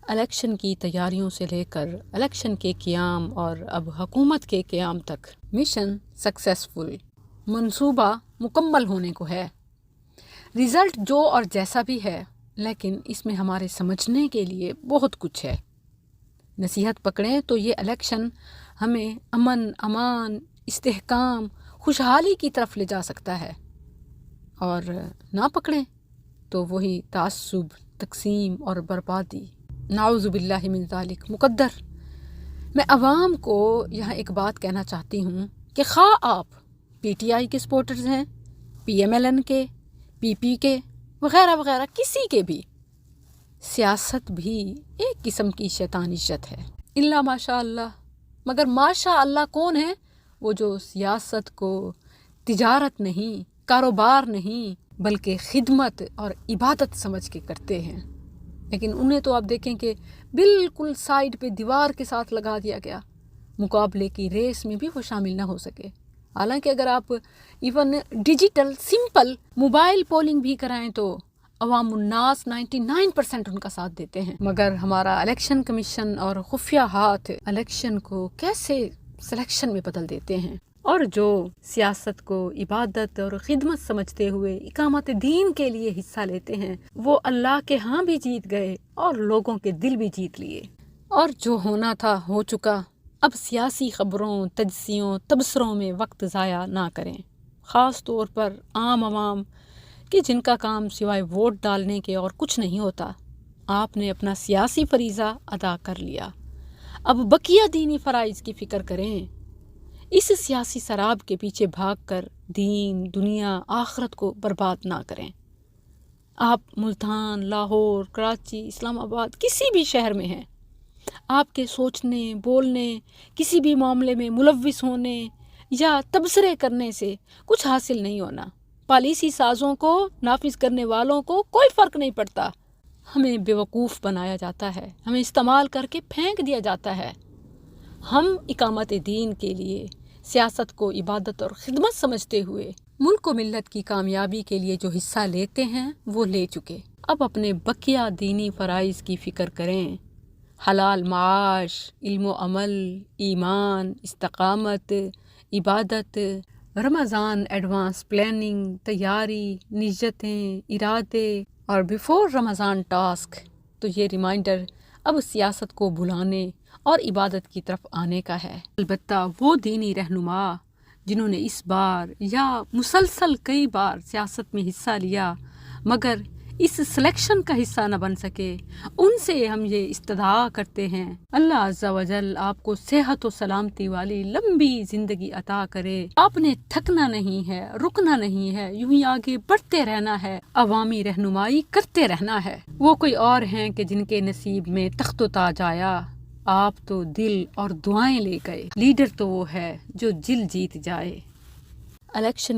Election کی تیاریوں سے لے کر الیکشن کے قیام اور اب حکومت کے قیام تک مشن سکسیسفل، منصوبہ مکمل ہونے کو ہے۔ رزلٹ جو اور جیسا بھی ہے، لیکن اس میں ہمارے سمجھنے کے لیے بہت کچھ ہے۔ نصیحت پکڑیں تو یہ الیکشن ہمیں امن، امان، استحکام، خوشحالی کی طرف لے جا سکتا ہے، اور نہ پکڑیں تو وہی تعصب، تقسیم اور بربادی، نعوذ باللہ من ذالک مقدر۔ میں عوام کو یہاں ایک بات کہنا چاہتی ہوں کہ خواہ آپ پی ٹی آئی کے سپورٹرز ہیں، پی ایم ایل این کے، پی پی کے وغیرہ وغیرہ، کسی کے بھی، سیاست بھی ایک قسم کی شیطانیت ہے، الا ماشاء اللہ۔ مگر ماشاء اللہ کون ہے؟ وہ جو سیاست کو تجارت نہیں، کاروبار نہیں، بلکہ خدمت اور عبادت سمجھ کے کرتے ہیں۔ لیکن انہیں تو آپ دیکھیں کہ بالکل سائیڈ پہ دیوار کے ساتھ لگا دیا گیا، مقابلے کی ریس میں بھی وہ شامل نہ ہو سکے۔ حالانکہ اگر آپ even digital simple mobile polling بھی کرائیں تو عوام الناس 99% ان کا ساتھ دیتے ہیں۔ مگر ہمارا الیکشن کمیشن اور خفیہ ہاتھ الیکشن کو کیسے سلیکشن میں بدل دیتے ہیں، اور جو سیاست کو عبادت اور خدمت سمجھتے ہوئے اقامت دین کے لیے حصہ لیتے ہیں، وہ اللہ کے ہاں بھی جیت گئے اور لوگوں کے دل بھی جیت لیے۔ اور جو ہونا تھا ہو چکا۔ اب سیاسی خبروں، تجزیوں، تبصروں میں وقت ضائع نہ کریں، خاص طور پر عام عوام کہ جن کا کام سوائے ووٹ ڈالنے کے اور کچھ نہیں ہوتا۔ آپ نے اپنا سیاسی فریضہ ادا کر لیا، اب بقیہ دینی فرائض کی فکر کریں۔ اس سیاسی سراب کے پیچھے بھاگ کر دین، دنیا، آخرت کو برباد نہ کریں۔ آپ ملتان، لاہور، کراچی، اسلام آباد، کسی بھی شہر میں ہیں، آپ کے سوچنے، بولنے، کسی بھی معاملے میں ملوث ہونے یا تبصرے کرنے سے کچھ حاصل نہیں ہونا۔ پالیسی سازوں کو، نافذ کرنے والوں کو کوئی فرق نہیں پڑتا۔ ہمیں بیوقوف بنایا جاتا ہے، ہمیں استعمال کر کے پھینک دیا جاتا ہے۔ ہم اقامت دین کے لیے سیاست کو عبادت اور خدمت سمجھتے ہوئے ملک و ملت کی کامیابی کے لیے جو حصہ لیتے ہیں وہ لے چکے۔ اب اپنے بقیہ دینی فرائض کی فکر کریں، حلال معاش، علم و عمل، ایمان، استقامت، عبادت، رمضان ایڈوانس پلاننگ، تیاری، نیتیں، ارادے اور بیفور رمضان ٹاسک۔ تو یہ ریمائنڈر اب سیاست کو بھلانے اور عبادت کی طرف آنے کا ہے۔ البتہ وہ دینی رہنما جنہوں نے اس بار یا مسلسل کئی بار سیاست میں حصہ لیا مگر اس سلیکشن کا حصہ نہ بن سکے، ان سے ہم یہ استدعا کرتے ہیں، اللہ عز و جل آپ کو صحت و سلامتی والی لمبی زندگی عطا کرے۔ آپ نے تھکنا نہیں ہے، رکنا نہیں ہے، یوں ہی آگے بڑھتے رہنا ہے، عوامی رہنمائی کرتے رہنا ہے۔ وہ کوئی اور ہیں کہ جن کے نصیب میں تخت و تاج آیا، آپ تو دل اور دعائیں لے گئے۔ لیڈر تو وہ ہے جو دل جیت جائے۔ الیکشن